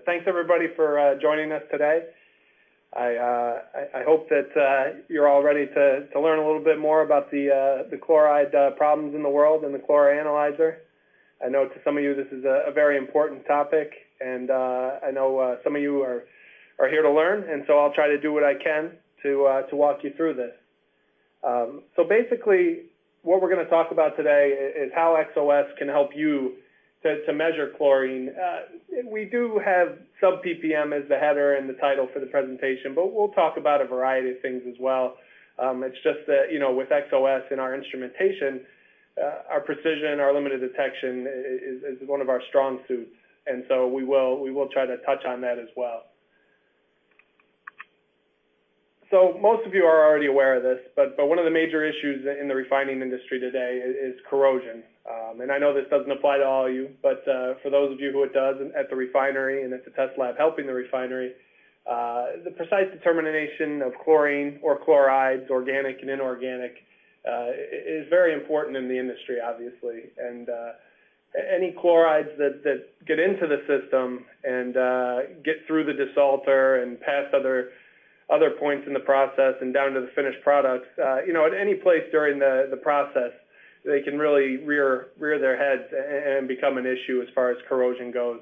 Thanks everybody for joining us today. I hope that you're all ready to learn a little bit more about the chloride problems in the world and the chloroanalyzer. I know to some of you this is a very important topic, and I know some of you are here to learn, and so I'll try to do what I can to walk you through this. So basically, what we're going to talk about today is how XOS can help you to measure chlorine. We do have sub-ppm as the header and the title for the presentation, but we'll talk about a variety of things as well. It's just that, with XOS in our instrumentation, our precision, our limited detection is one of our strong suits, and so we will try to touch on that as well. So most of you are already aware of this, but one of the major issues in the refining industry today is corrosion. And I know this doesn't apply to all of you, but for those of you who it does at the refinery and at the test lab helping the refinery, the precise determination of chlorine or chlorides, organic and inorganic, is very important in the industry, obviously. And any chlorides that get into the system and get through the desalter and past other points in the process and down to the finished products, at any place during the process, they can really rear their heads and become an issue as far as corrosion goes.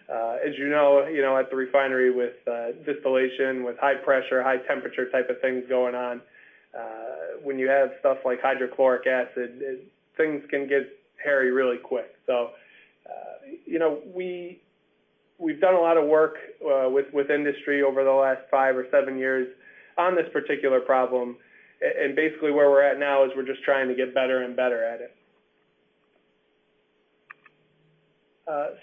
As you know, at the refinery with distillation, with high pressure, high temperature type of things going on, when you have stuff like hydrochloric acid, things can get hairy really quick. So, we've done a lot of work with industry over the last 5 or 7 years on this particular problem, and basically where we're at now is we're just trying to get better and better at it.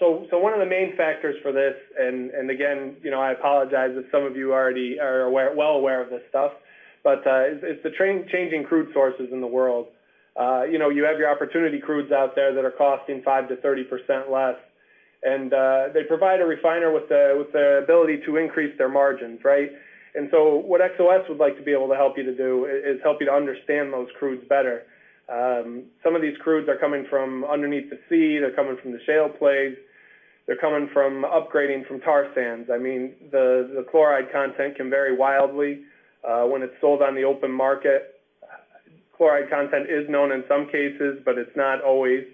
So one of the main factors for this, and again, I apologize if some of you already are well aware of this stuff, but it's the changing crude sources in the world. You have your opportunity crudes out there that are costing 5 to 30% less. And they provide a refiner with the ability to increase their margins, right? And so what XOS would like to be able to help you to do is help you to understand those crudes better. Some of these crudes are coming from underneath the sea, they're coming from the shale plays, they're coming from upgrading from tar sands. I mean, the chloride content can vary wildly when it's sold on the open market. Chloride content is known in some cases, but it's not always.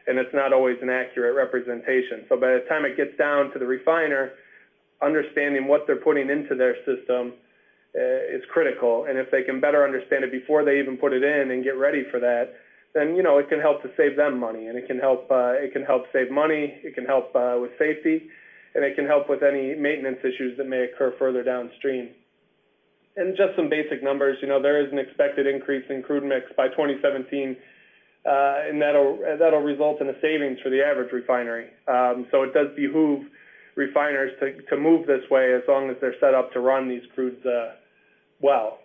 And it's not always an accurate representation. So by the time it gets down to the refiner, understanding what they're putting into their system is critical. And if they can better understand it before they even put it in and get ready for that, then it can help to save them money, and it can help save money. It can help with safety, and it can help with any maintenance issues that may occur further downstream. And just some basic numbers. There is an expected increase in crude mix by 2017. And that'll result in a savings for the average refinery. So it does behoove refiners to move this way as long as they're set up to run these crudes well.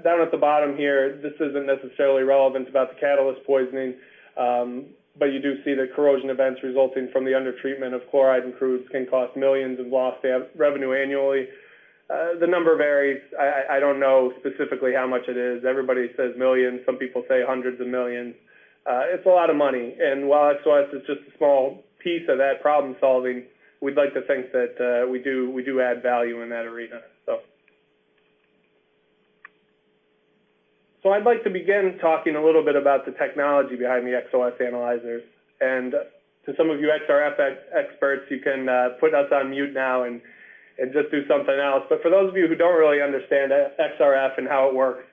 Down at the bottom here, this isn't necessarily relevant about the catalyst poisoning, but you do see that corrosion events resulting from the undertreatment of chloride in crudes can cost millions of lost revenue annually. The number varies. I don't know specifically how much it is. Everybody says millions. Some people say hundreds of millions. It's a lot of money. And while XOS is just a small piece of that problem solving, we'd like to think that we do add value in that arena. So I'd like to begin talking a little bit about the technology behind the XOS analyzers. And to some of you XRF experts, you can put us on mute now and just do something else. But for those of you who don't really understand XRF and how it works,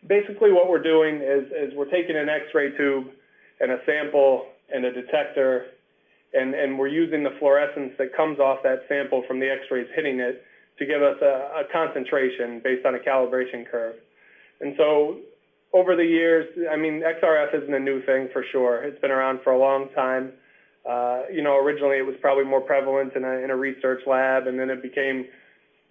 basically what we're doing is we're taking an X-ray tube and a sample and a detector, and we're using the fluorescence that comes off that sample from the X-rays hitting it to give us a concentration based on a calibration curve. And so over the years, XRF isn't a new thing for sure. It's been around for a long time. Originally it was probably more prevalent in a research lab, and then it became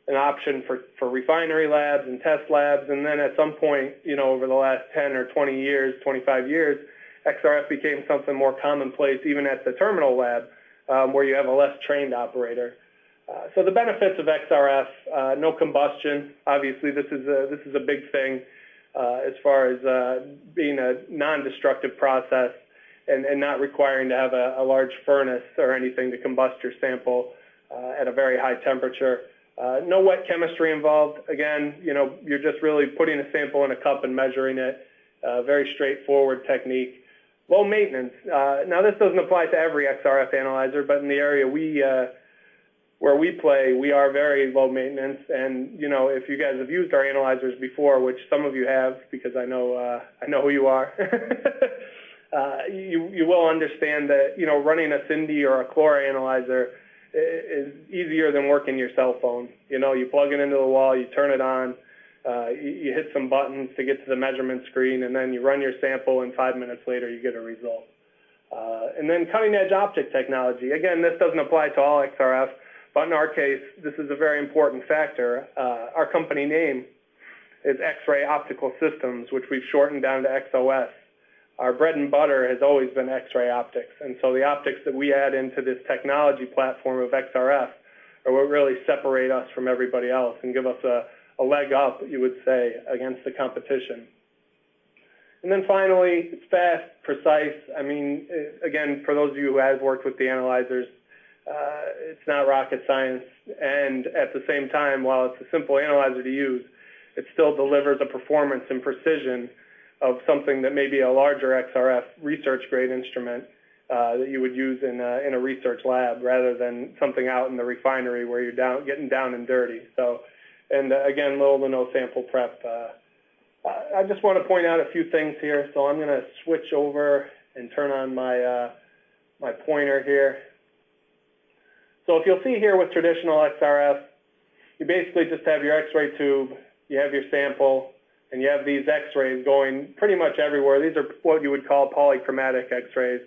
an option for refinery labs and test labs. And then at some point, over the last 10 or 20 years, 25 years, XRF became something more commonplace even at the terminal lab, where you have a less trained operator. So the benefits of XRF, no combustion. Obviously, this is a big thing as far as being a non-destructive process. And not requiring to have a large furnace or anything to combust your sample. at a very high temperature. No wet chemistry involved. Again, you're just really putting a sample in a cup and measuring it. Very straightforward technique. Low maintenance. Now, this doesn't apply to every XRF analyzer, but in the area where we play, we are very low maintenance. And if you guys have used our analyzers before, which some of you have, because I know who you are, you will understand that running a Cindy or a Chlor analyzer is easier than working your cell phone. You plug it into the wall, you turn it on, you hit some buttons to get to the measurement screen, and then you run your sample, and 5 minutes later you get a result. And then cutting-edge optic technology. Again, this doesn't apply to all XRF, but in our case, this is a very important factor. Our company name is X-Ray Optical Systems, which we've shortened down to XOS. Our bread and butter has always been X-ray optics, and so the optics that we add into this technology platform of XRF are what really separate us from everybody else and give us a leg up, you would say, against the competition. And then finally, it's fast, precise. I mean, again, for those of you who have worked with the analyzers, it's not rocket science, and at the same time, while it's a simple analyzer to use, it still delivers a performance and precision of something that may be a larger XRF research-grade instrument that you would use in a research lab, rather than something out in the refinery where you're getting down and dirty. So, and again, little to no sample prep. I just want to point out a few things here. So I'm going to switch over and turn on my pointer here. So if you'll see here with traditional XRF, you basically just have your X-ray tube, you have your sample, and you have these X-rays going pretty much everywhere. These are what you would call polychromatic X-rays.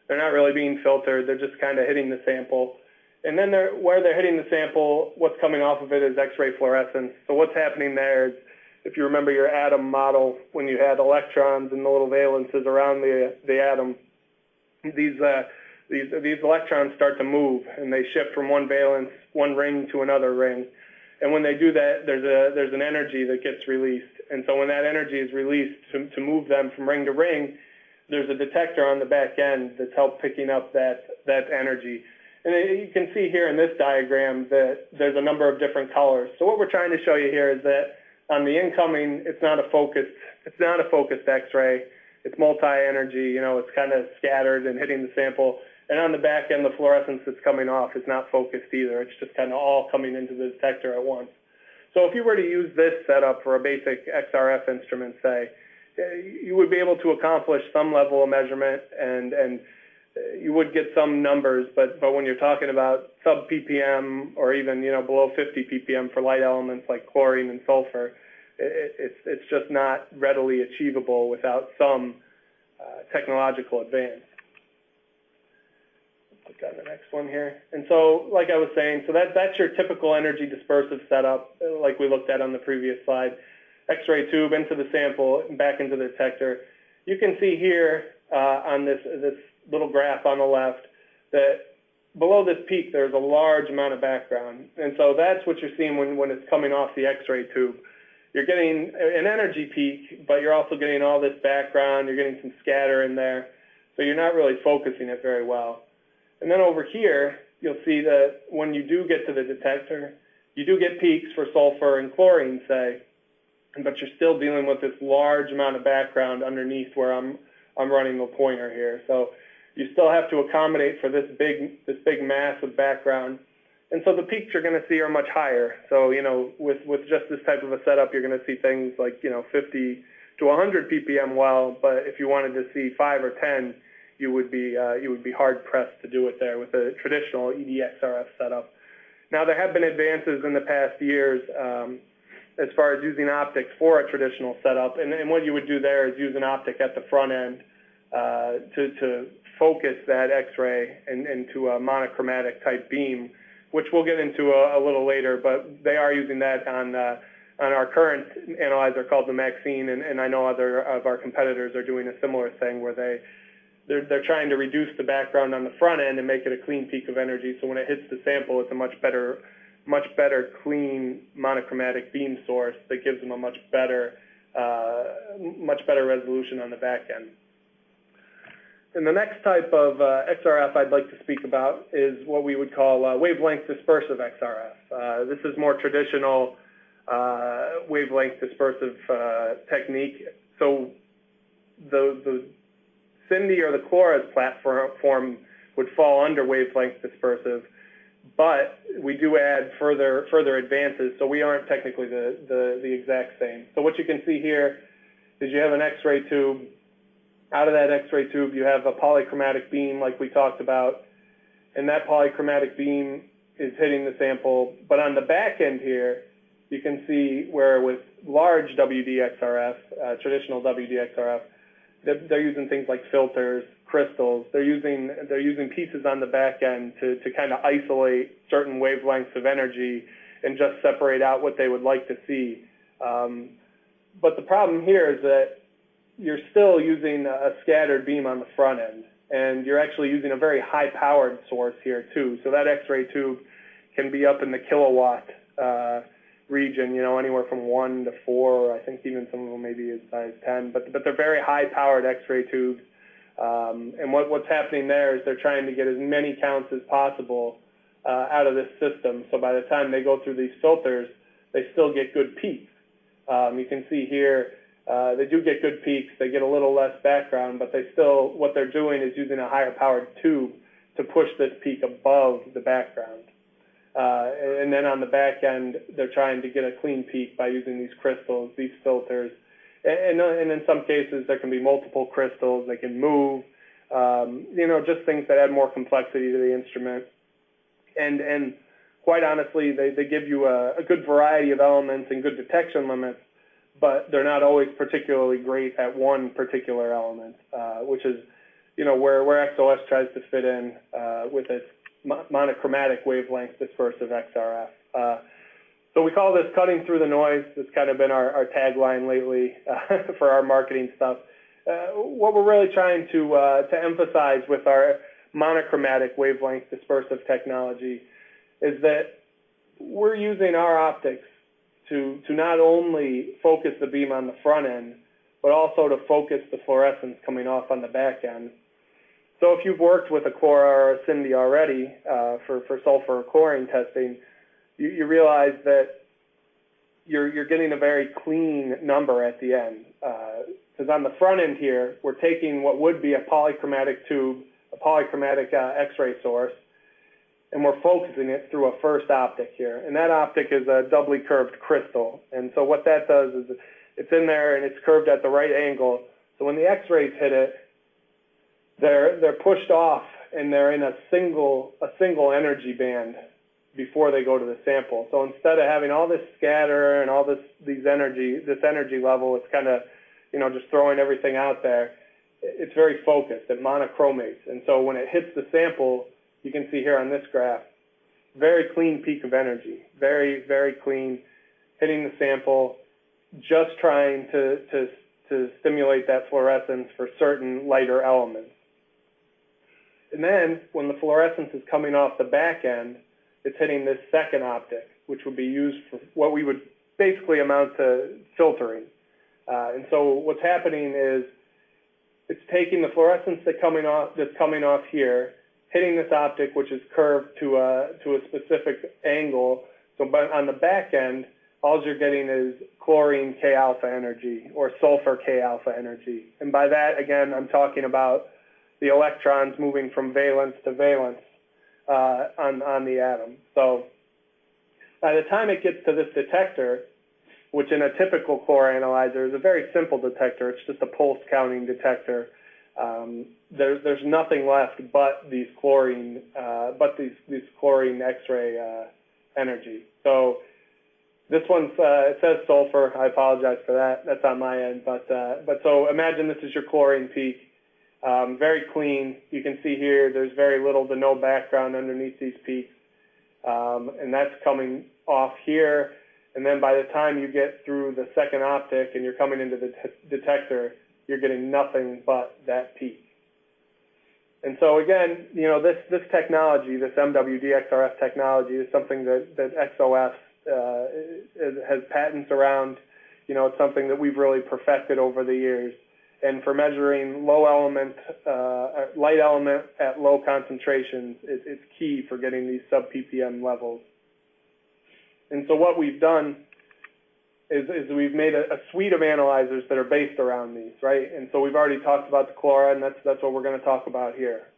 They're not really being filtered. They're just kind of hitting the sample. And then where they're hitting the sample, what's coming off of it is X-ray fluorescence. So what's happening there is, if you remember your atom model, when you had electrons and the little valences around the atom, these electrons start to move, and they shift from one valence, one ring to another ring. And when they do that, there's an energy that gets released. And so when that energy is released to move them from ring to ring, there's a detector on the back end that's helped picking up that energy. And you can see here in this diagram that there's a number of different colors. So what we're trying to show you here is that on the incoming, it's not a focused X-ray. It's multi-energy. It's kind of scattered and hitting the sample. And on the back end, the fluorescence that's coming off is not focused either. It's just kind of all coming into the detector at once. So if you were to use this setup for a basic XRF instrument, say, you would be able to accomplish some level of measurement, and you would get some numbers, but when you're talking about sub-ppm or even below 50 ppm for light elements like chlorine and sulfur, it's just not readily achievable without some technological advance. Let's look at the next one here. And so, like I was saying, so that's your typical energy dispersive setup, like we looked at on the previous slide. X-ray tube into the sample, back into the detector. You can see here on this little graph on the left that below this peak there's a large amount of background. And so that's what you're seeing when it's coming off the X-ray tube. You're getting an energy peak, but you're also getting all this background. You're getting some scatter in there. So you're not really focusing it very well. And then over here, you'll see that when you do get to the detector, you do get peaks for sulfur and chlorine, say, but you're still dealing with this large amount of background underneath where I'm running the pointer here. So you still have to accommodate for this big mass of background. And so the peaks you're going to see are much higher. So, with just this type of a setup, you're going to see things like, 50 to 100 ppm well, but if you wanted to see 5 or 10, you would be hard pressed to do it there with a traditional EDXRF setup. Now, there have been advances in the past years as far as using optics for a traditional setup, and what you would do there is use an optic at the front end to focus that X-ray into a monochromatic type beam, which we'll get into a little later, but they are using that on our current analyzer called the Maxine, and I know other of our competitors are doing a similar thing where they're trying to reduce the background on the front end and make it a clean peak of energy, so when it hits the sample, it's a much better clean monochromatic beam source that gives them a much better resolution on the back end. And the next type of XRF I'd like to speak about is what we would call wavelength dispersive XRF. This is more traditional wavelength dispersive technique. So the Cindy or the Chlorine platform would fall under wavelength dispersive, but we do add further advances, so we aren't technically the exact same. So what you can see here is you have an X-ray tube. Out of that X-ray tube, you have a polychromatic beam like we talked about, and that polychromatic beam is hitting the sample. But on the back end here, you can see where with large WDXRF, traditional WDXRF, they're using things like filters, crystals. They're using pieces on the back end to kind of isolate certain wavelengths of energy and just separate out what they would like to see. But the problem here is that you're still using a scattered beam on the front end, and you're actually using a very high-powered source here too. So that X-ray tube can be up in the kilowatt region, you know, anywhere from 1 to 4. I think even some of them maybe as size 10, but they're very high-powered X-ray tubes. And what's happening there is they're trying to get as many counts as possible out of this system. So by the time they go through these filters, they still get good peaks. You can see here, they do get good peaks. They get a little less background, but they still, what they're doing is using a higher powered tube to push this peak above the background. And then on the back end, they're trying to get a clean peak by using these crystals, these filters. And in some cases, there can be multiple crystals. They can move, you know, just things that add more complexity to the instrument. And quite honestly, they give you a good variety of elements and good detection limits, but they're not always particularly great at one particular element, which is, you know, where XOS tries to fit in with its monochromatic wavelength dispersive XRF. So we call this cutting through the noise. It's kind of been our tagline lately for our marketing stuff. What we're really trying to emphasize with our monochromatic wavelength dispersive technology is that we're using our optics to not only focus the beam on the front end, but also to focus the fluorescence coming off on the back end. So if you've worked with a Chlora or a Cindy already for sulfur or chlorine testing, you realize that you're getting a very clean number at the end. Because on the front end here, we're taking what would be a polychromatic tube, a polychromatic X-ray source, and we're focusing it through a first optic here. And that optic is a doubly curved crystal. And so what that does is it's in there and it's curved at the right angle. So when the X-rays hit it, they're pushed off and they're in a single energy band before they go to the sample. So instead of having all this scatter and all this energy level, it's kind of, you know, just throwing everything out there. It's very focused. It monochromates. And so when it hits the sample, you can see here on this graph, very clean peak of energy, very, very clean, hitting the sample, just trying to stimulate that fluorescence for certain lighter elements. And then when the fluorescence is coming off the back end, it's hitting this second optic, which would be used for what we would basically amount to filtering. And so what's happening is it's taking the fluorescence that's coming off here, hitting this optic, which is curved to a specific angle. So but on the back end, all you're getting is chlorine K alpha energy or sulfur K alpha energy. And by that, again, I'm talking about the electrons moving from valence to valence on the atom. So by the time it gets to this detector, which in a typical core analyzer is a very simple detector, it's just a pulse counting detector. There's nothing left but these chlorine, these chlorine X-ray energy. So this one's it says sulfur. I apologize for that. That's on my end. But so imagine this is your chlorine peak. Very clean. You can see here there's very little to no background underneath these peaks, and that's coming off here. And then by the time you get through the second optic and you're coming into the detector, you're getting nothing but that peak. And so again, you know, this technology, this MWDXRF technology, is something that XOS has patents around. You know, it's something that we've really perfected over the years. And for measuring light element at low concentrations, it's key for getting these sub-ppm levels. And so what we've done is we've made a suite of analyzers that are based around these, right? And so we've already talked about the Chlora, and that's what we're going to talk about here.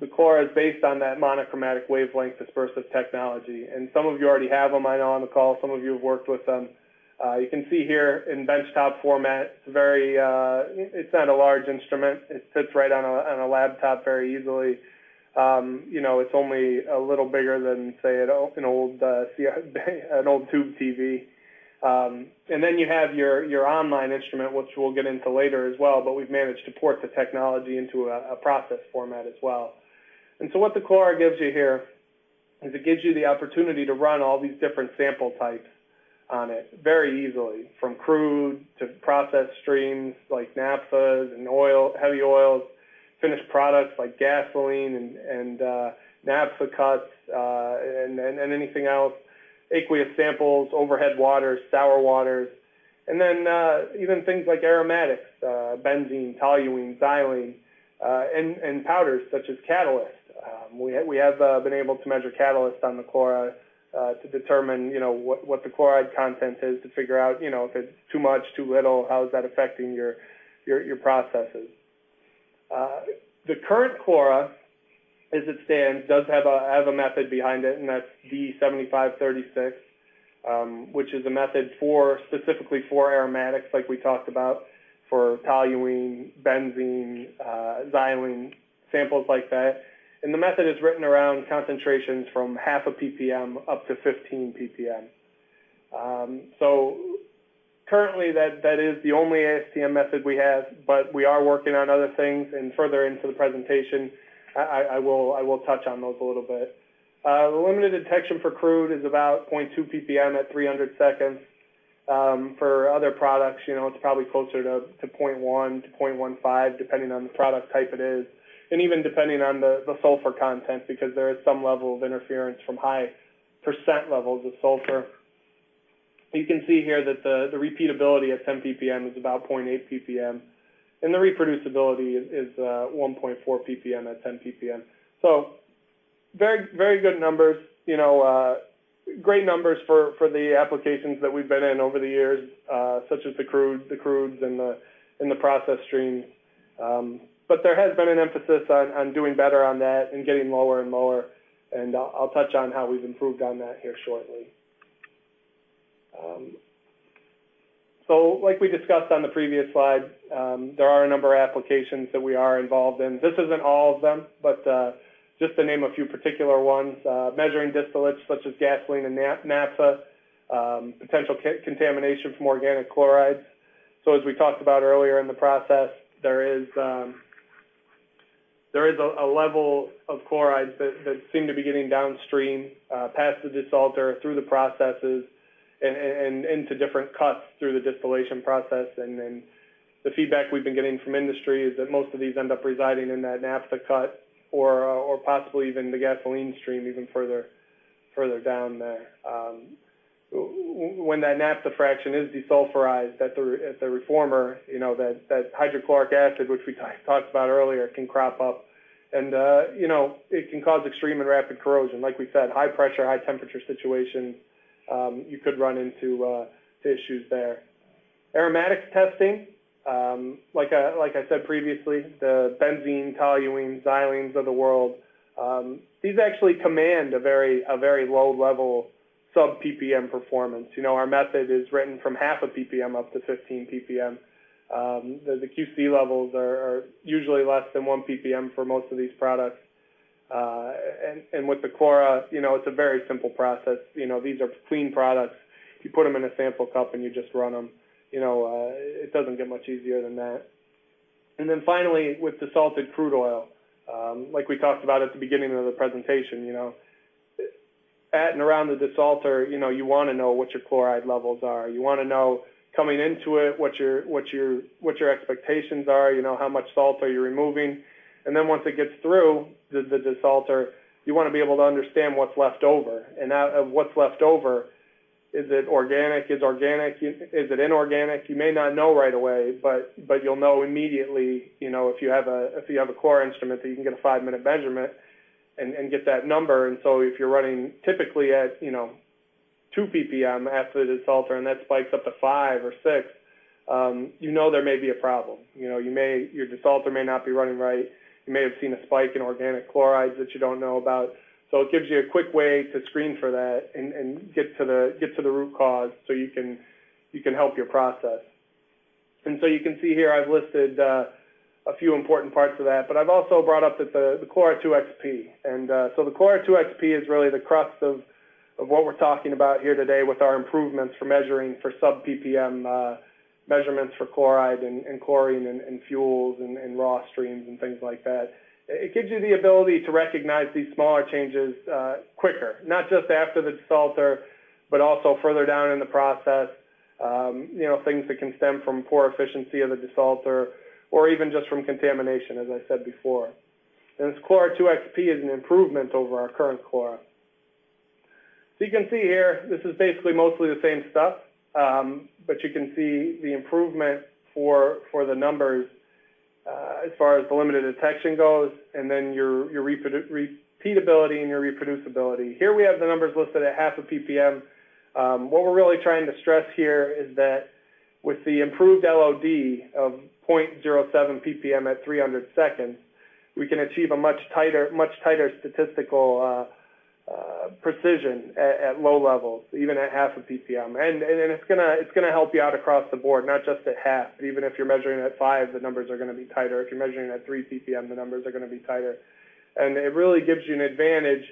The Chlora is based on that monochromatic wavelength dispersive technology, and some of you already have them, I know, on the call. Some of you have worked with them. You can see here in benchtop format, it's not a large instrument. It fits right on a laptop very easily. It's only a little bigger than, say, an old tube TV. And then you have your online instrument, which we'll get into later as well, but we've managed to port the technology into a process format as well. And so what the Chlora gives you here is it gives you the opportunity to run all these different sample types on it very easily, from crude to process streams like naphthas and heavy oils, finished products like gasoline and naphtha cuts and anything else, aqueous samples, overhead waters, sour waters, and then even things like aromatics, benzene, toluene, xylene, and powders such as catalyst. We have been able to measure catalyst on the Chlora to determine, what the chloride content is, to figure out, if it's too much, too little, how is that affecting your processes. The current Chlora, as it stands, does have a method behind it, and that's D7536, which is a method specifically for aromatics, like we talked about, for toluene, benzene, xylene, samples like that. And the method is written around concentrations from half a ppm up to 15 ppm. So currently that is the only ASTM method we have, but we are working on other things, and further into the presentation, I will touch on those a little bit. The limited detection for crude is about 0.2 ppm at 300 seconds. For other products, it's probably closer to 0.1 to 0.15, depending on the product type it is, and even depending on the sulfur content, because there is some level of interference from high percent levels of sulfur. You can see here that the repeatability at 10 ppm is about 0.8 ppm, and the reproducibility is 1.4 ppm at 10 ppm. So very, very good numbers, great numbers for the applications that we've been in over the years, such as the crudes and the process streams. But there has been an emphasis on doing better on that and getting lower and lower, and I'll touch on how we've improved on that here shortly. So like we discussed on the previous slide, there are a number of applications that we are involved in. This isn't all of them, but just to name a few particular ones, measuring distillates such as gasoline and naphtha, potential contamination from organic chlorides. So as we talked about earlier in the process, there is a level of chlorides that seem to be getting downstream, past the desalter, through the processes, and into different cuts through the distillation process. And the feedback we've been getting from industry is that most of these end up residing in that naphtha cut, or possibly even the gasoline stream, even further down there. When that naphtha fraction is desulfurized at the reformer, that hydrochloric acid, which we talked about earlier, can crop up, and it can cause extreme and rapid corrosion. Like we said, high pressure, high temperature situations, you could run into issues there. Aromatics testing, like I said previously, the benzene, toluene, xylenes of the world, these actually command a very low level sub-ppm performance. Our method is written from half a ppm up to 15 ppm. The QC levels are usually less than 1 ppm for most of these products. And with the Chlora, it's a very simple process. These are clean products. You put them in a sample cup and you just run them. It doesn't get much easier than that. And then finally, with desalted crude oil, like we talked about at the beginning of the presentation, at and around the desalter, you want to know what your chloride levels are. You want to know coming into it what your expectations are. How much salt are you removing, and then once it gets through the desalter, you want to be able to understand what's left over. And out of what's left over, Is it organic? Is it inorganic? You may not know right away, but you'll know immediately. If you have a core instrument that you can get a 5-minute measurement and get that number. And so if you're running typically at 2 ppm after the desalter, and that spikes up to 5 or 6, there may be a problem. Your desalter may not be running right. You may have seen a spike in organic chlorides that you don't know about. So it gives you a quick way to screen for that and get to the root cause, so you can help your process. And so you can see here I've listed a few important parts of that, but I've also brought up that the Chlor2XP, and so the Chlor2XP is really the crux of what we're talking about here today with our improvements for measuring for sub-ppm measurements for chloride and chlorine and fuels and raw streams and things like that. It gives you the ability to recognize these smaller changes quicker, not just after the desalter, but also further down in the process, things that can stem from poor efficiency of the desalter or even just from contamination, as I said before. And this Chlor2XP is an improvement over our current chlor. So you can see here, this is basically mostly the same stuff, but you can see the improvement for the numbers as far as the limited detection goes, and then your repeatability and your reproducibility. Here we have the numbers listed at 0.5 ppm. What we're really trying to stress here is that with the improved LOD of 0.07 ppm at 300 seconds, we can achieve a much tighter statistical precision at low levels, even at 0.5 ppm, and it's gonna help you out across the board, not just at 0.5, but even if you're measuring at 5, the numbers are going to be tighter. If you're measuring at 3 ppm, the numbers are going to be tighter, and it really gives you an advantage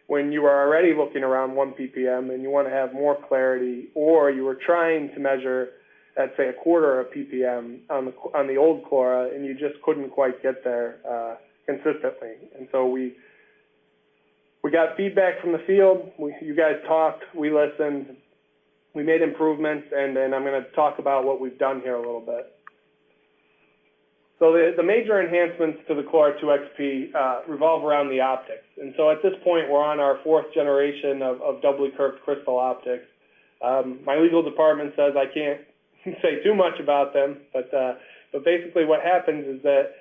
when you are already looking around 1 ppm and you want to have more clarity, or you were trying to measure at say 1/4 ppm on the old chlora and you just couldn't quite get there consistently, and so we got feedback from the field. You guys talked, we listened, we made improvements, and then I'm going to talk about what we've done here a little bit. So the major enhancements to the Chlor2XP revolve around the optics. And so at this point, we're on our 4th generation of doubly curved crystal optics. My legal department says I can't say too much about them, but basically what happens is that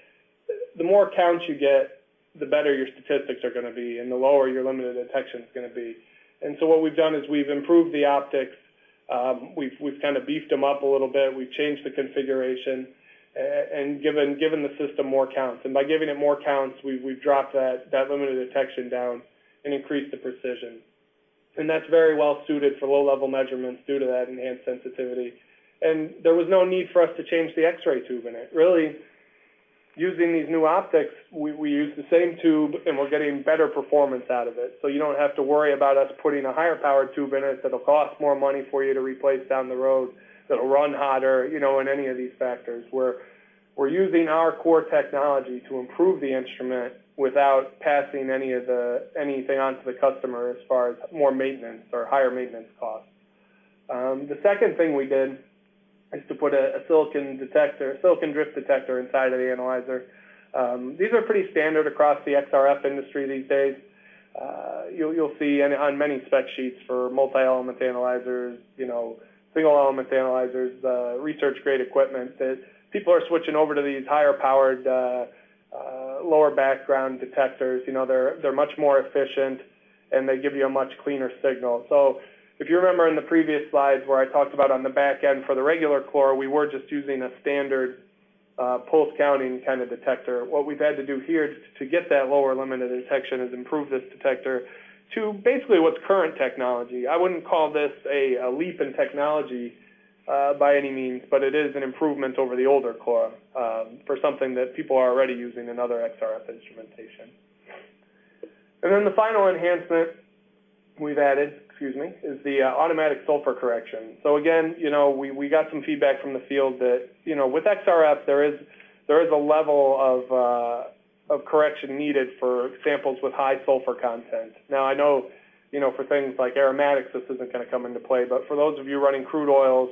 the more counts you get, the better your statistics are going to be, and the lower your limited detection is going to be. And so what we've done is we've improved the optics. We've kind of beefed them up a little bit. We've changed the configuration and given the system more counts. And by giving it more counts, we've dropped that limited detection down and increased the precision. And that's very well suited for low-level measurements due to that enhanced sensitivity. And there was no need for us to change the X-ray tube in it. Really, using these new optics, we use the same tube, and we're getting better performance out of it. So you don't have to worry about us putting a higher-powered tube in it that'll cost more money for you to replace down the road, that'll run hotter, and any of these factors. We're using our core technology to improve the instrument without passing anything on to the customer as far as more maintenance or higher maintenance costs. The second thing we did is to put a silicon drift detector inside of the analyzer. These are pretty standard across the XRF industry these days. You'll see on many spec sheets for multi-element analyzers, single-element analyzers, research-grade equipment, that people are switching over to these higher-powered, lower background detectors. They're much more efficient, and they give you a much cleaner signal. So if you remember in the previous slides where I talked about on the back end for the regular chlor, we were just using a standard pulse counting kind of detector. What we've had to do here to get that lower limit of detection is improve this detector to basically what's current technology. I wouldn't call this a leap in technology by any means, but it is an improvement over the older chlor for something that people are already using in other XRF instrumentation. And then the final enhancement we've added, is the automatic sulfur correction. So again, we got some feedback from the field that, with XRF, there is a level of correction needed for samples with high sulfur content. Now I know, for things like aromatics, this isn't going to come into play, but for those of you running crude oils,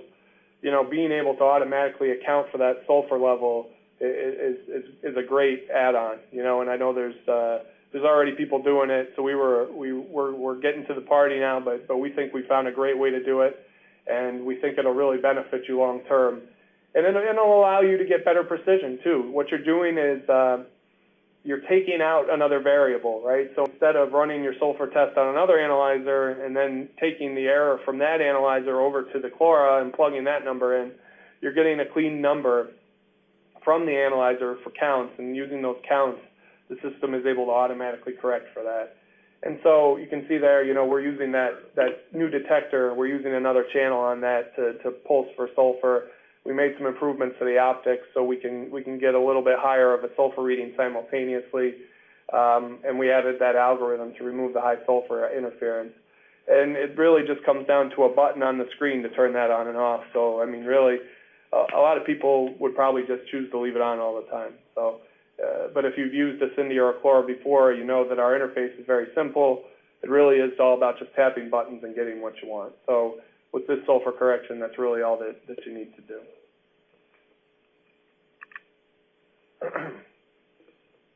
being able to automatically account for that sulfur level is a great add-on, and I know there's there's already people doing it, so we're getting to the party now, but we think we found a great way to do it, and we think it'll really benefit you long term. And it'll allow you to get better precision too. What you're doing is you're taking out another variable, right? So instead of running your sulfur test on another analyzer and then taking the error from that analyzer over to the Chlora and plugging that number in, you're getting a clean number from the analyzer for counts, and using those counts, the system is able to automatically correct for that. And so you can see there, we're using that new detector. We're using another channel on that to pulse for sulfur. We made some improvements to the optics so we can get a little bit higher of a sulfur reading simultaneously, and we added that algorithm to remove the high sulfur interference. And it really just comes down to a button on the screen to turn that on and off. So, I mean, really, a lot of people would probably just choose to leave it on all the time. So, but if you've used a Cindy or a Chlora before, you know that our interface is very simple. It really is all about just tapping buttons and getting what you want. So with this sulfur correction, that's really all that you need to do.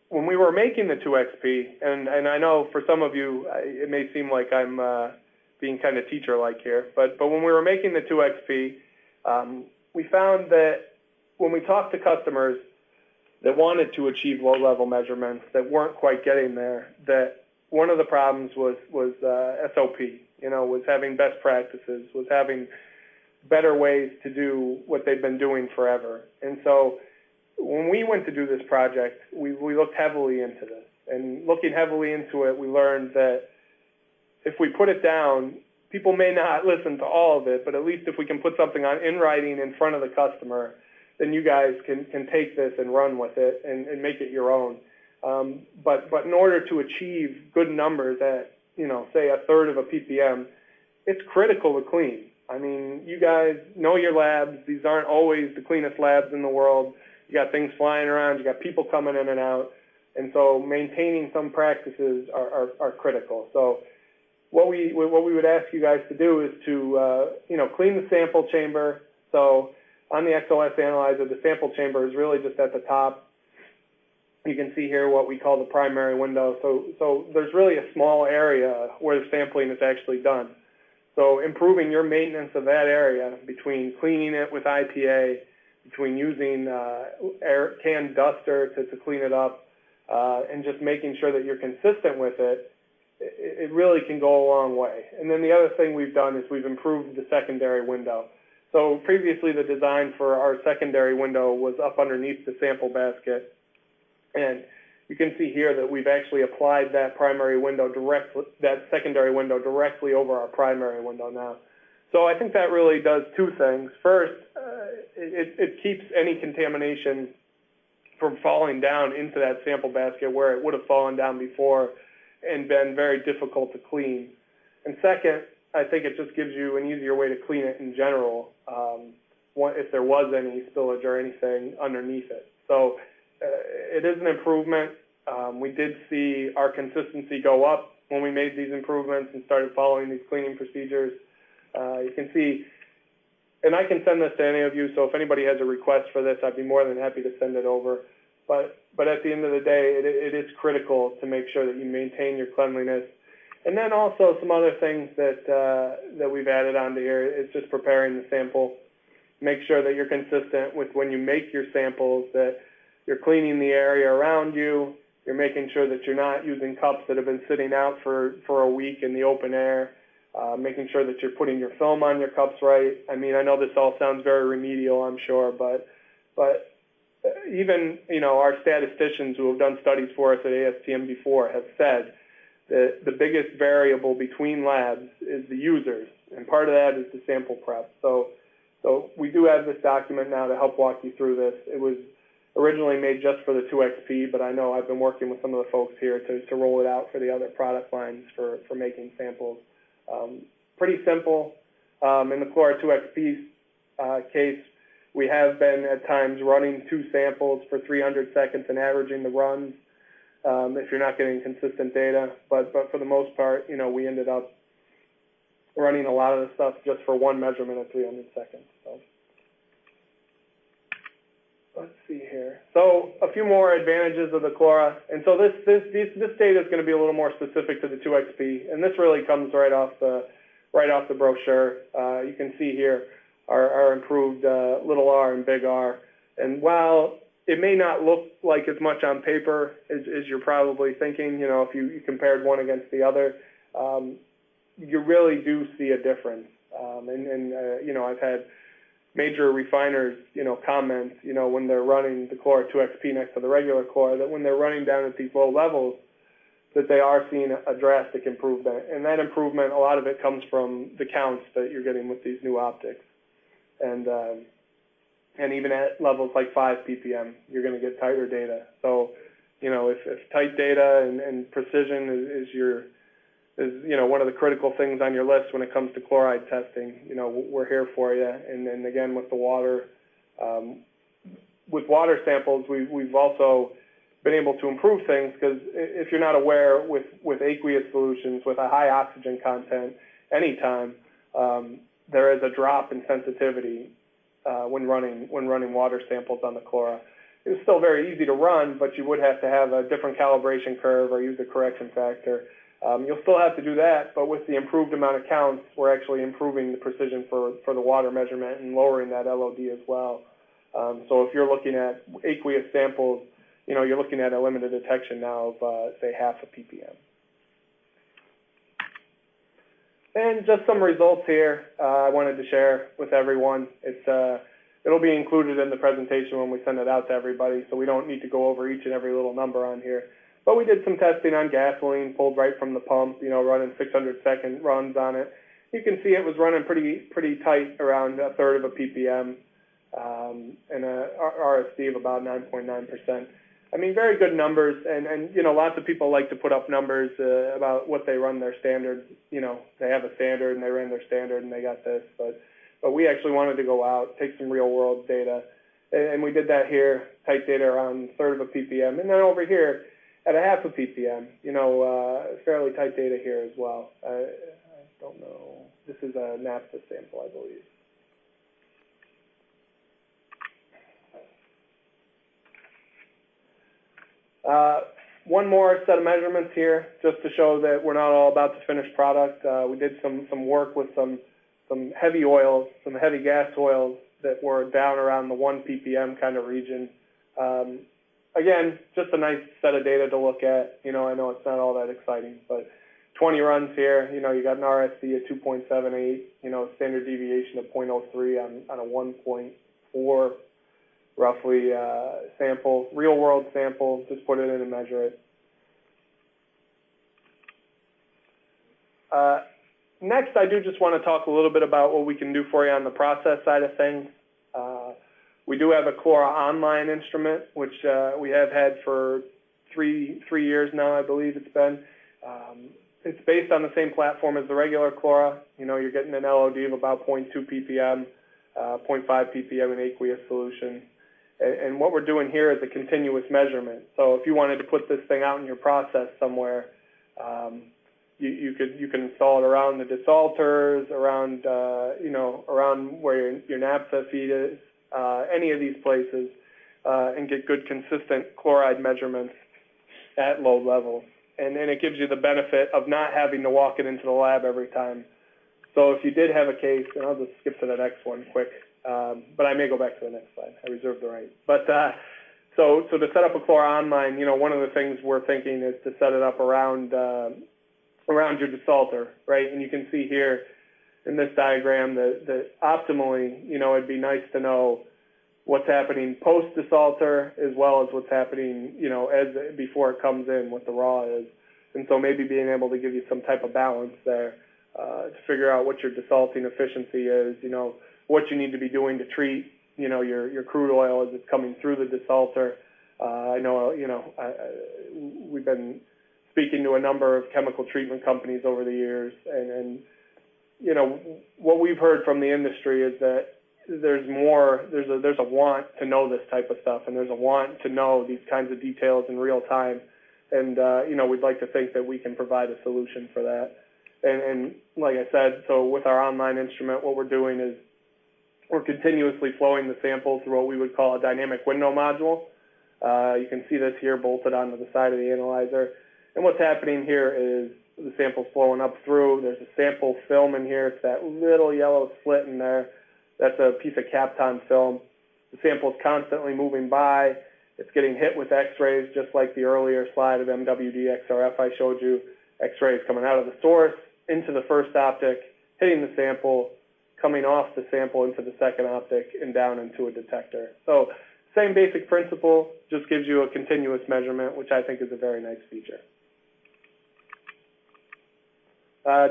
When we were making the 2XP, and I know for some of you, it may seem like I'm being kind of teacher-like here, but when we were making the 2XP, we found that when we talked to customers that wanted to achieve low-level measurements that weren't quite getting there, that one of the problems was SOP, was having best practices, was having better ways to do what they've been doing forever. And so when we went to do this project, we looked heavily into this. And looking heavily into it, we learned that if we put it down, people may not listen to all of it, but at least if we can put something in writing in front of the customer, then you guys can take this and run with it and make it your own. But in order to achieve good numbers at, say a third of a ppm, it's critical to clean. I mean, you guys know your labs. These aren't always the cleanest labs in the world. You got things flying around. You got people coming in and out. And so maintaining some practices are critical. So what we would ask you guys to do is to, clean the sample chamber. So on the XLS analyzer, the sample chamber is really just at the top. You can see here what we call the primary window. So there's really a small area where the sampling is actually done. So improving your maintenance of that area between cleaning it with IPA, between using can duster to clean it up, and just making sure that you're consistent with it, it really can go a long way. And then the other thing we've done is we've improved the secondary window. So previously the design for our secondary window was up underneath the sample basket. And you can see here that we've actually applied that primary window that secondary window directly over our primary window now. So I think that really does two things. First, it keeps any contamination from falling down into that sample basket where it would have fallen down before and been very difficult to clean. And second, I think it just gives you an easier way to clean it in general, if there was any spillage or anything underneath it. So it is an improvement. We did see our consistency go up when we made these improvements and started following these cleaning procedures. You can see, and I can send this to any of you, so if anybody has a request for this, I'd be more than happy to send it over. But at the end of the day, it is critical to make sure that you maintain your cleanliness. And then also some other things that we've added onto here is just preparing the sample. Make sure that you're consistent with when you make your samples, that you're cleaning the area around you. You're making sure that you're not using cups that have been sitting out for a week in the open air. Making sure that you're putting your film on your cups right. I mean, I know this all sounds very remedial, I'm sure, but even, our statisticians who have done studies for us at ASTM before have said that the biggest variable between labs is the users, and part of that is the sample prep. So we do have this document now to help walk you through this. It was originally made just for the 2XP, but I know I've been working with some of the folks here to roll it out for the other product lines for making samples. Pretty simple. In the Chlora 2XP case, we have been at times running 2 samples for 300 seconds and averaging the runs if you're not getting consistent data. But for the most part, we ended up running a lot of the stuff just for 1 measurement at 300 seconds. So. let's see here. So a few more advantages of the Chlora. And so this data is going to be a little more specific to the 2XP. And this really comes right off the brochure. You can see here our improved little r and big R. And while it may not look like as much on paper as you're probably thinking, you know, if you compared one against the other, you really do see a difference. You know, I've had major refiners, you know, comment, you know, when they're running the Chlora 2XP next to the regular Chlora, that when they're running down at these low levels, that they are seeing a drastic improvement. And that improvement, a lot of it comes from the counts that you're getting with these new optics. And even at levels like 5 ppm, you're going to get tighter data. So, you know, if tight data and precision is you know, one of the critical things on your list when it comes to chloride testing, you know, we're here for you. And then again, with the water, with water samples, we've also been able to improve things, because if you're not aware, with aqueous solutions with a high oxygen content, anytime there is a drop in sensitivity when running water samples on the Chlora. It's still very easy to run, but you would have to have a different calibration curve or use a correction factor. You'll still have to do that, but with the improved amount of counts, we're actually improving the precision for the water measurement and lowering that LOD as well. So if you're looking at aqueous samples, you know, you're looking at a limited detection now of, say, 0.5 ppm. And just some results here I wanted to share with everyone. It'll be included in the presentation when we send it out to everybody, so we don't need to go over each and every little number on here. But we did some testing on gasoline, pulled right from the pump, you know, running 600-second runs on it. You can see it was running pretty tight, around 1/3 of a ppm, and a RSD of about 9.9%. I mean, very good numbers, and you know, lots of people like to put up numbers about what they run their standards. You know, they have a standard and they ran their standard and they got this, but we actually wanted to go out, take some real world data, and we did that here, tight data around 1/3 of a ppm, and then over here at 0.5 ppm, you know, fairly tight data here as well. I don't know, this is a naphtha sample, I believe. One more set of measurements here, just to show that we're not all about the finished product. We did some work with some heavy oils, some heavy gas oils that were down around the 1 ppm kind of region. Again, just a nice set of data to look at. You know, I know it's not all that exciting, but 20 runs here, you know, you got an RSD of 2.78, you know, standard deviation of 0.03 on a 1.4 roughly sample, real world sample, just put it in and measure it. Next, I do just want to talk a little bit about what we can do for you on the process side of things. We do have a Chlora online instrument, which we have had for three years now, I believe it's been. It's based on the same platform as the regular Chlora. You know, you're getting an LOD of about 0.2 ppm, 0.5 ppm in aqueous solution. And what we're doing here is a continuous measurement. So if you wanted to put this thing out in your process somewhere, you can install it around the desalters, around you know, around where your naphtha feed is, any of these places, and get good consistent chloride measurements at low levels. And it gives you the benefit of not having to walk it into the lab every time. So if you did have a case, and I'll just skip to the next one quick, but I may go back to the next slide. I reserve the right. But so to set up a Chlora online, you know, one of the things we're thinking is to set it up around your desalter, right? And you can see here in this diagram that optimally, you know, it'd be nice to know what's happening post-desalter as well as what's happening, you know, before it comes in, what the raw is. And so maybe being able to give you some type of balance there to figure out what your desalting efficiency is, you know, what you need to be doing to treat, you know, your crude oil as it's coming through the desalter. I know, you know, we've been speaking to a number of chemical treatment companies over the years, and you know, what we've heard from the industry is that there's a want to know this type of stuff, and there's a want to know these kinds of details in real time, and you know, we'd like to think that we can provide a solution for that. And like I said, so with our online instrument, what we're doing is we're continuously flowing the sample through what we would call a dynamic window module. You can see this here bolted onto the side of the analyzer. And what's happening here is the sample's flowing up through. There's a sample film in here. It's that little yellow slit in there. That's a piece of Kapton film. The sample's constantly moving by. It's getting hit with X-rays, just like the earlier slide of MWDXRF I showed you. X-rays coming out of the source, into the first optic, hitting the sample, coming off the sample into the second optic, and down into a detector. So same basic principle, just gives you a continuous measurement, which I think is a very nice feature.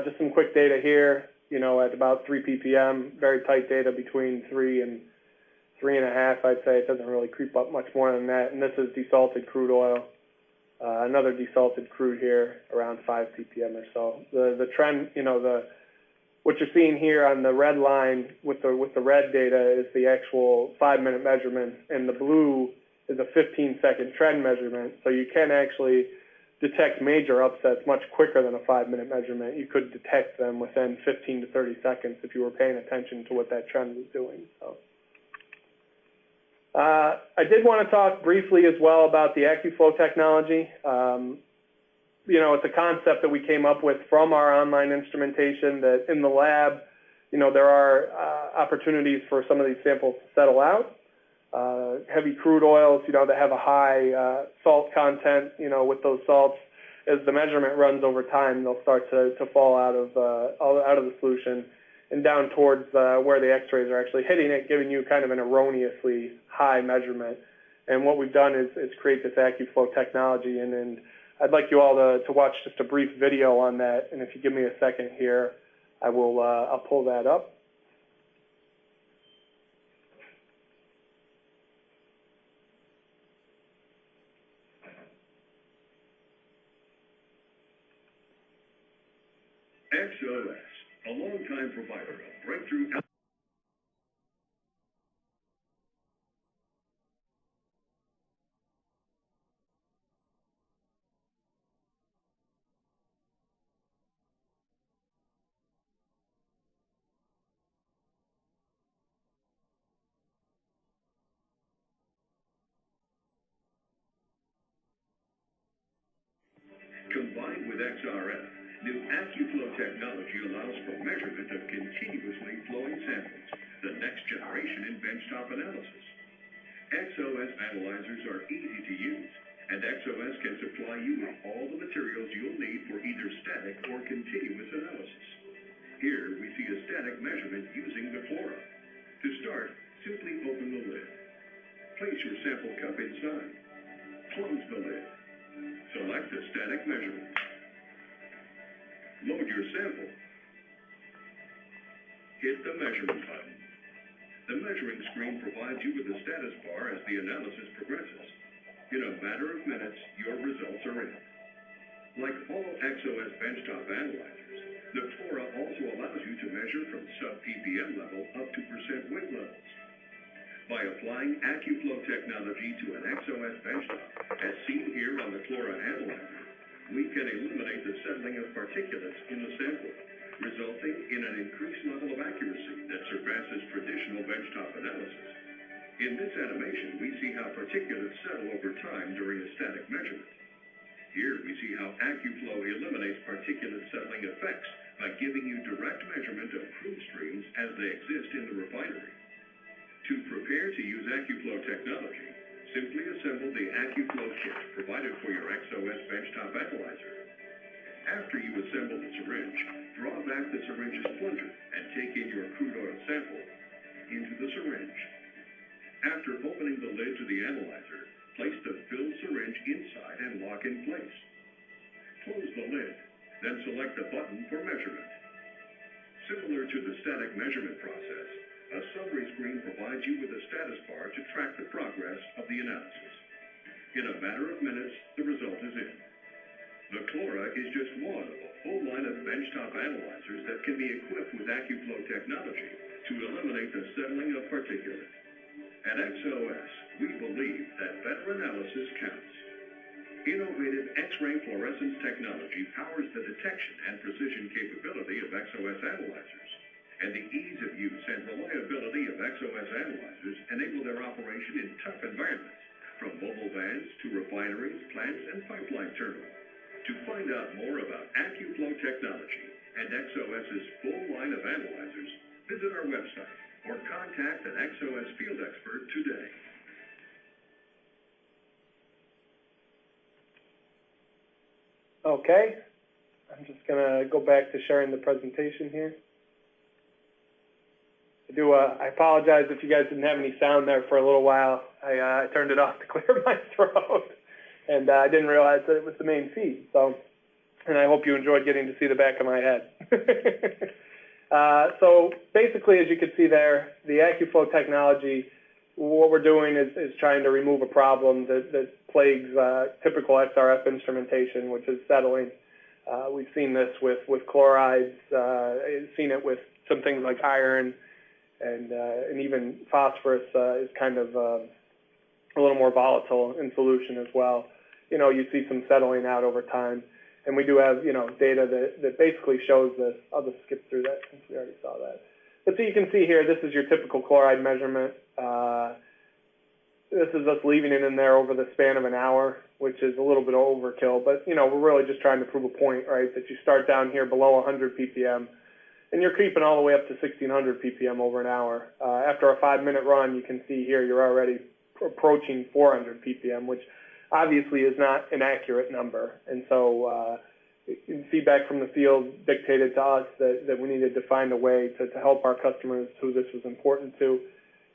Just some quick data here, at about 3 ppm, very tight data between 3 and 3.5, I'd say. It doesn't really creep up much more than that. And this is desalted crude oil. Another desalted crude here, around 5 ppm or so. The trend, what you're seeing here on the red line with the red data is the actual 5-minute measurement, and the blue is a 15-second trend measurement. So you can actually detect major upsets much quicker than a 5-minute measurement. You could detect them within 15 to 30 seconds if you were paying attention to what that trend was doing. So. I did want to talk briefly as well about the AccuFlow technology. It's a concept that we came up with from our online instrumentation that in the lab, there are opportunities for some of these samples to settle out. Heavy crude oils, that have a high salt content, with those salts, as the measurement runs over time, they'll start to fall out of the solution and down towards where the X-rays are actually hitting it, giving you kind of an erroneously high measurement. And what we've done is create this AccuFlow technology, and I'd like you all to watch just a brief video on that. And if you give me a second here, I'll pull that up. XOS, a longtime provider of breakthrough. Combined with XRF, new AccuFlow technology allows for measurement of continuously flowing samples, the next generation in benchtop analysis. XOS analyzers are easy to use, and XOS can supply you with all the materials you'll need for either static or continuous analysis. Here we see a static measurement using the Chlora. To start, simply open the lid. Place your sample cup inside. Close the lid. Select a static measurement. Load your sample. Hit the measurement button. The measuring screen provides you with a status bar as the analysis progresses. In a matter of minutes, your results are in. Like all XOS benchtop analyzers, the Chlora also allows you to measure from sub-ppm level up to % weight levels. By applying AccuFlow technology to an XOS benchtop, as seen here on the Chlora analyzer, we can eliminate the settling of particulates in the sample, resulting in an increased level of accuracy that surpasses traditional benchtop analysis. In this animation, we see how particulates settle over time during a static measurement. Here we see how AccuFlow eliminates particulate settling effects by giving you direct measurement of crude streams as they exist in the refinery. To prepare to use AccuFlow technology, simply assemble the AccuFlow kit provided for your XOS benchtop analyzer. After you assemble the syringe, draw back the syringe's plunger and take in your crude oil sample into the syringe. After opening the lid to the analyzer, place the filled syringe inside and lock in place. Close the lid, then select the button for measurement. Similar to the static measurement process, a summary screen provides you with a status bar to track the progress of the analysis. In a matter of minutes, the result is in. The Chlora is just one of a full line of benchtop analyzers that can be equipped with AccuFlow technology to eliminate the settling of particulates. At XOS, we believe that better analysis counts. Innovative X-ray fluorescence technology powers the detection and precision capability of XOS analyzers. and the ease of use and reliability of XOS analyzers enable their operation in tough environments, from mobile vans to refineries, plants, and pipeline terminals. To find out more about AccuFlow technology and XOS's full line of analyzers, visit our website or contact an XOS field expert today. Okay, I'm just going to go back to sharing the presentation here. I apologize if you guys didn't have any sound there for a little while. I turned it off to clear my throat, and I didn't realize that it was the main feed. So, and I hope you enjoyed getting to see the back of my head. So basically, as you can see there, the AccuFlow technology, what we're doing is trying to remove a problem that plagues typical XRF instrumentation, which is settling. We've seen this with chlorides, seen it with some things like iron, and even phosphorus is kind of a little more volatile in solution as well. You see some settling out over time. And we do have, data that basically shows this. I'll just skip through that since we already saw that. But so you can see here, this is your typical chloride measurement. This is us leaving it in there over the span of an hour, which is a little bit overkill. But, we're really just trying to prove a point, right, that you start down here below 100 ppm, and you're creeping all the way up to 1600 ppm over an hour. After a 5-minute run, you can see here you're already approaching 400 ppm, which obviously is not an accurate number. And so feedback from the field dictated to us that we needed to find a way to help our customers who this was important to,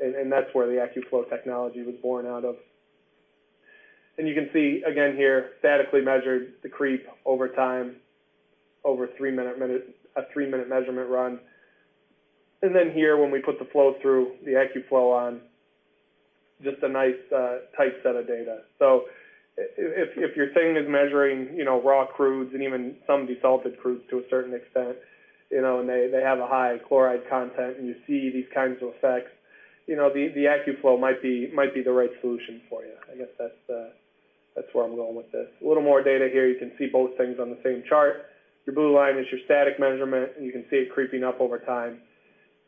and that's where the AccuFlow technology was born out of. And you can see, again here, statically measured the creep over time, over a 3-minute measurement run. And then here, when we put the flow through, the AccuFlow on, just a nice tight set of data. So if your thing is measuring, raw crudes and even some desalted crudes to a certain extent, and they have a high chloride content, and you see these kinds of effects, the AccuFlow might be the right solution for you. I guess that's where I'm going with this. A little more data here. You can see both things on the same chart. Your blue line is your static measurement, and you can see it creeping up over time.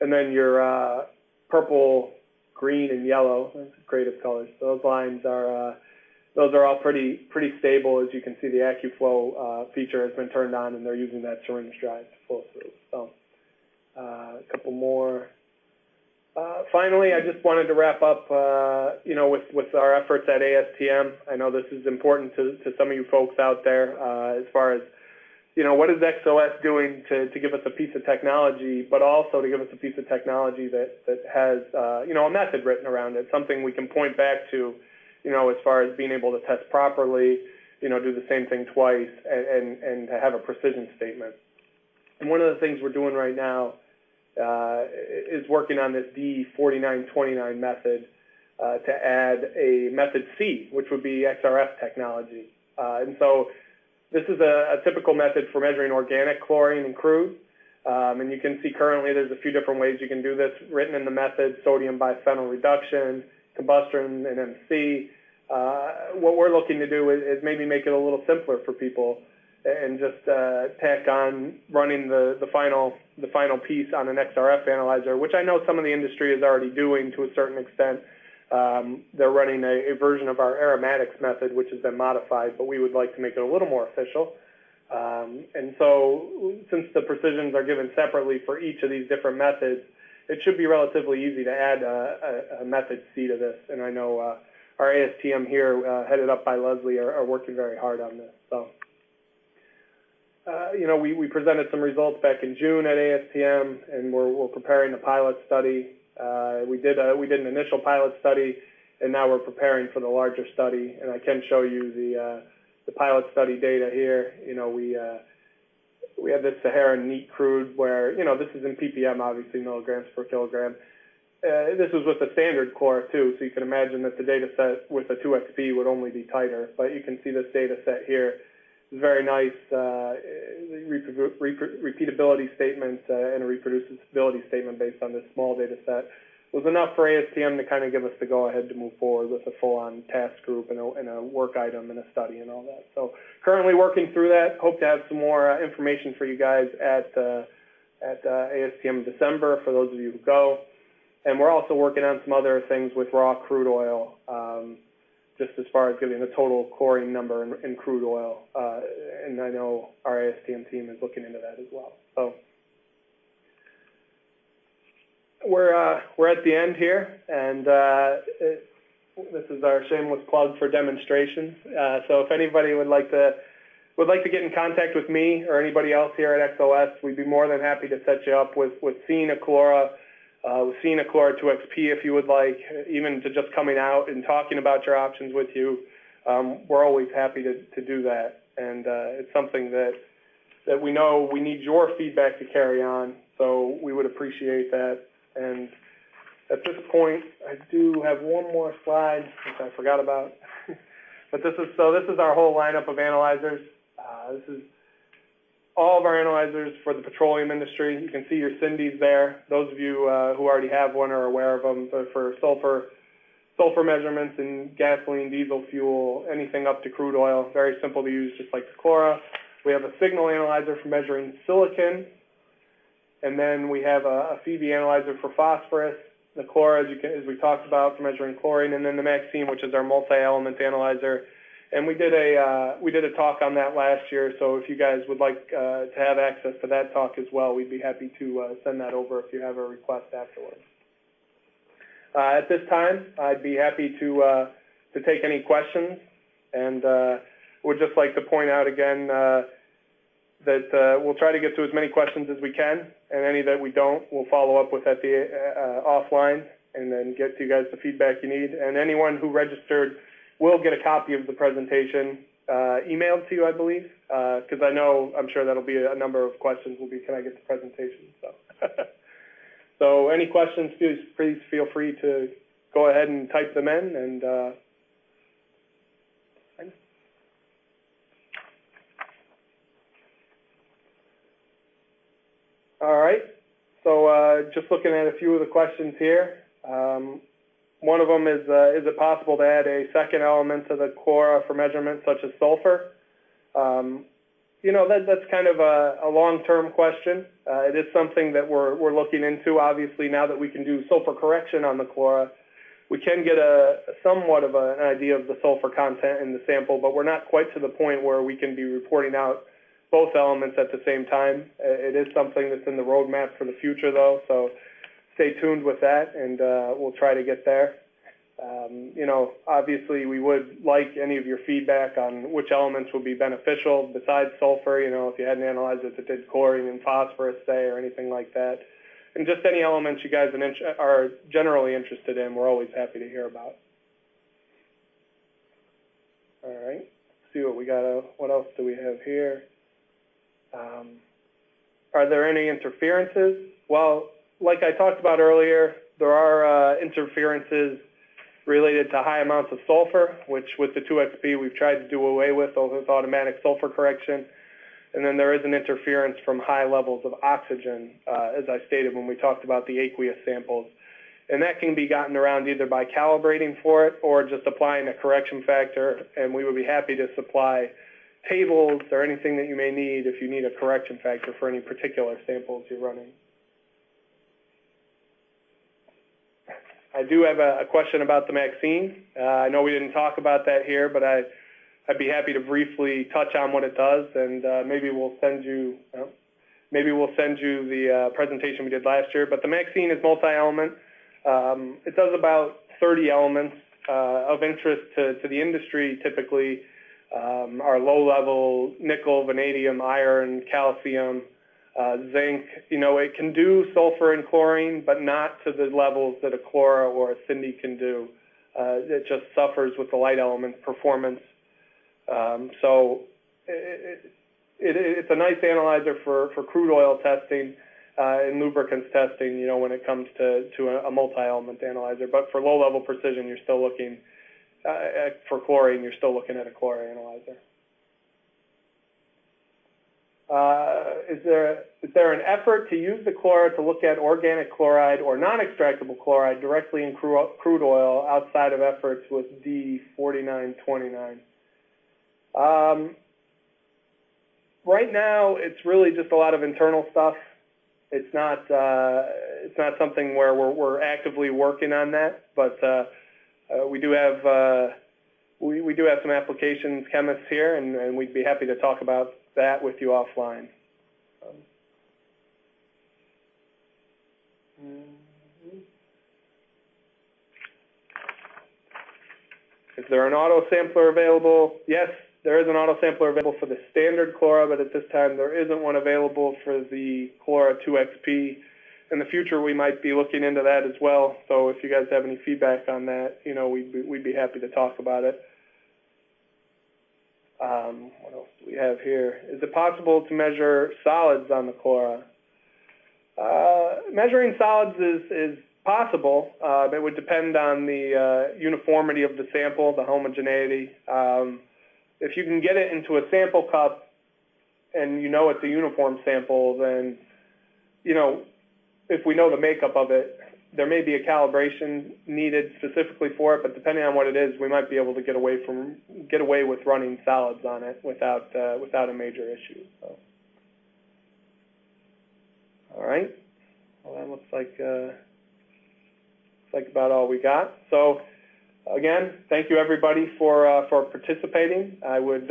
And then your purple, green, and yellow, that's creative colors. Those lines are all pretty stable. As you can see, the AccuFlow feature has been turned on, and they're using that syringe drive to flow through. So a couple more. Finally, I just wanted to wrap up, with our efforts at ASTM. I know this is important to some of you folks out there as far as, what is XOS doing to give us a piece of technology, but also to give us a piece of technology that has, a method written around it, something we can point back to, as far as being able to test properly, do the same thing twice, and to have a precision statement. And one of the things we're doing right now is working on this D4929 method to add a method C, which would be XRF technology. And so this is a typical method for measuring organic chlorine and crude. And you can see currently there's a few different ways you can do this written in the method: sodium biphenyl reduction, combustion, and MC. What we're looking to do is maybe make it a little simpler for people and just tack on running the final piece on an XRF analyzer, which I know some of the industry is already doing to a certain extent. They're running a version of our aromatics method, which has been modified, but we would like to make it a little more official. And so since the precisions are given separately for each of these different methods, it should be relatively easy to add a method C to this. And I know our ASTM here, headed up by Leslie, are working very hard on this. So, we presented some results back in June at ASTM, and we're preparing a pilot study. We did an initial pilot study, and now we're preparing for the larger study. And I can show you the pilot study data here. We have this Saharan neat crude where, this is in ppm, obviously, milligrams per kilogram. This was with a standard core too, so you can imagine that the data set with a 2XP would only be tighter. But you can see this data set here. It's very nice repeatability statement and a reproducibility statement based on this small data set. Was enough for ASTM to kind of give us the go-ahead to move forward with a full-on task group and a work item and a study and all that. So currently working through that. Hope to have some more information for you guys at the at ASTM in December for those of you who go. And we're also working on some other things with raw crude oil, just as far as getting the total chlorine number in crude oil. And I know our ASTM team is looking into that as well. So we're at the end here, and this is our shameless plug for demonstrations. So if anybody would like to get in contact with me or anybody else here at XOS, we'd be more than happy to set you up with seeing a Chlora, seeing a Chlora 2XP if you would like, even to just coming out and talking about your options with you. We're always happy to do that, and it's something that we know we need your feedback to carry on, so we would appreciate that. And at this point, I do have one more slide, which I forgot about. But this is our whole lineup of analyzers. This is all of our analyzers for the petroleum industry. You can see your Cindy's there. Those of you who already have one are aware of them. But for sulfur measurements in gasoline, diesel fuel, anything up to crude oil, very simple to use, just like the Chlora. We have a signal analyzer for measuring silicon. And then we have a Phoebe analyzer for phosphorus, the Chlora, as we talked about, for measuring chlorine, and then the Maxine, which is our multi-element analyzer. And we did a talk on that last year, so if you guys would like to have access to that talk as well, we'd be happy to send that over if you have a request afterwards. At this time, I'd be happy to take any questions, and would just like to point out again that we'll try to get to as many questions as we can, and any that we don't, we'll follow up with at the offline, and then get to you guys the feedback you need. And anyone who registered will get a copy of the presentation emailed to you, I believe, because I'm sure that'll be a number of questions will be, can I get the presentation? So, so any questions, please feel free to go ahead and type them in, and all right, so just looking at a few of the questions here. One of them is it possible to add a second element to the Chlora for measurement, such as sulfur? You know, that's kind of a long-term question. It is something that we're looking into. Obviously, now that we can do sulfur correction on the Chlora, we can get somewhat of an idea of the sulfur content in the sample, but we're not quite to the point where we can be reporting out both elements at the same time. It is something that's in the roadmap for the future, though, so stay tuned with that, and we'll try to get there. You know, obviously, we would like any of your feedback on which elements would be beneficial besides sulfur. You know, if you had an analyzer that did chlorine and phosphorus, say, or anything like that. And just any elements you guys are generally interested in, we're always happy to hear about. All right, let's see what we got. What else do we have here? Are there any interferences? Well, like I talked about earlier, there are interferences related to high amounts of sulfur, which with the 2XP we've tried to do away with automatic sulfur correction. And then there is an interference from high levels of oxygen, as I stated when we talked about the aqueous samples. And that can be gotten around either by calibrating for it or just applying a correction factor, and we would be happy to supply tables or anything that you may need if you need a correction factor for any particular samples you're running. I do have a question about the Maxine. I know we didn't talk about that here, but I'd be happy to briefly touch on what it does, and maybe we'll send you the presentation we did last year. But the Maxine is multi-element. It does about 30 elements of interest to the industry. Typically, are low-level nickel, vanadium, iron, calcium, zinc. You know, it can do sulfur and chlorine, but not to the levels that a Chlora or a Cindy can do. It just suffers with the light element performance. So it's a nice analyzer for crude oil testing and lubricants testing, you know, when it comes to a multi-element analyzer. But for low-level precision, you're still looking, for chlorine, you're still looking at a Chlora analyzer. Is there an effort to use the Chlora to look at organic chloride or non-extractable chloride directly in crude oil outside of efforts with D4929? Right now, it's really just a lot of internal stuff. It's not something where we're actively working on that, but we do have some applications chemists here, and we'd be happy to talk about that with you offline. Is there an auto sampler available? Yes, there is an auto sampler available for the standard Chlora, but at this time there isn't one available for the Chlora 2XP. In the future, we might be looking into that as well. So if you guys have any feedback on that, you know, we'd be happy to talk about it. What else do we have here? Is it possible to measure solids on the Chlora? Measuring solids is possible. It would depend on the uniformity of the sample, the homogeneity. If you can get it into a sample cup and you know it's a uniform sample, then, you know, if we know the makeup of it, there may be a calibration needed specifically for it, but depending on what it is, we might be able to get away with running solids on it without a major issue. So. All right. Well, that looks like about all we got. So, again, thank you everybody for participating. I would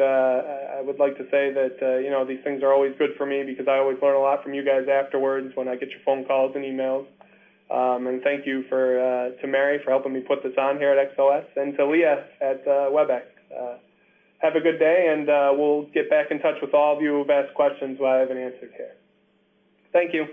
like to say that you know, these things are always good for me because I always learn a lot from you guys afterwards when I get your phone calls and emails. And thank you to Mary for helping me put this on here at XOS, and to Leah at WebEx. Have a good day, and we'll get back in touch with all of you who've asked questions who I haven't answered here. Thank you.